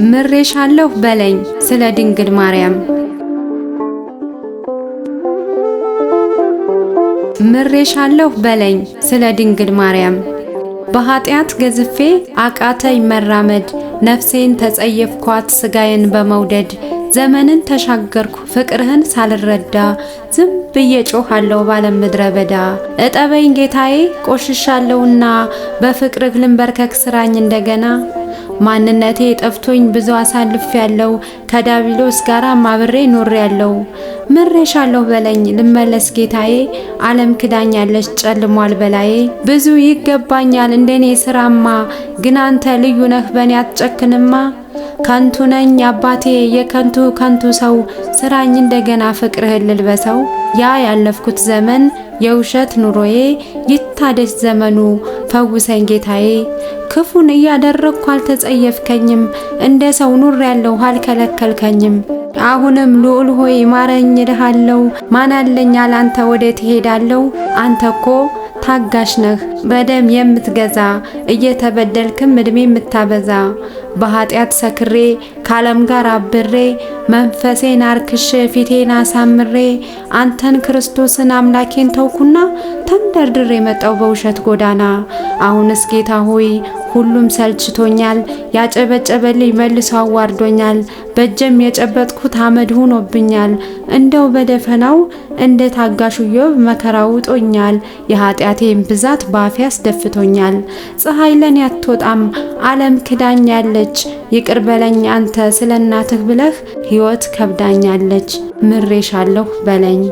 ምሬሻለሁ በለኝ ስለ ድንግል ማርያም ምሬሻለሁ በለኝ ስለ ድንግል ማርያም በኃጢአት ገዝፌ አቃተኝ መራመድ ነፍሴን ተጸየፍኳት ስጋዬን በመውደድ ዘመንን ተሻገርኩ ፍቅርህን ሳልረዳ ዝም ብዬ ጮኻለሁ ባለም ምድረ በዳ እጠበኝ ጌታዬ ቆሽሻለሁና በፍቅርህ ልንበርከክ ስራኝ እንደገና ማንነቴ ጠፍቶኝ ብዙ አሳልፌያለሁ ከዳቢሎስ ጋራ አብሬ ኖሬያለሁ ምሬሻለሁ በለኝ ልመለስ ጌታዬ ዓለም ክዳኛለች ጨልሟል በላዬ ብዙ ይገባኛል እንደኔ ስራማ ግን አንተ ልዩ ነህ በኔ አትጨክንማ ከንቱ ነኝ አባቴ የከንቱ ሰው ስራኝ እንደገና ፍቅርህን ልልበሰው ያ ያለፍኩት ዘመን የውሸት ኑሮዬ ይታደስ ዘመኑ ፈውሰኝ ጌታዬ ክፉን እያደረግኩ አልተጸየፍከኝም እንደ ሰው ኑሬያለሁ አልከለከልከኝም አሁንም ልዑል ሆይ ማረኝ እልሃለሁ ማን አለኝ አላንተ ወዴት እሄዳለሁ አንተኮ ታጋሽ ነህ በደም የምትገዛ እየተበደልክም እድሜ የምታበዛ በኃጢአት ሰክሬ ካለም ጋር አብሬ መንፈሴን አርክሼ ፊቴን አሳምሬ አንተን ክርስቶስን አምላኬን ተውኩና ተንደርድሬ መጣው በውሸት ጎዳና አሁንስ ጌታ ሆይ ሁሉም ሰልችቶኛል ያጨበጨበልኝ መልሶ አዋርዶኛል በእጄም የጨበጥኩት አመድ ሆኖብኛል እንደው በደፈናው እንደ ታጋሹ ኢዮብ መከራው ጦኛል የኃጢአቴን ብዛት ባፌ አስደፍቶኛል ፀሐይ ለኔ አትወጣም ዓለም ክዳኛለች ይቅር በለኝ አንተ ስለናትህ ብለህ ሕይወት ከብዳኛለች ምሬሻለሁ በለኝ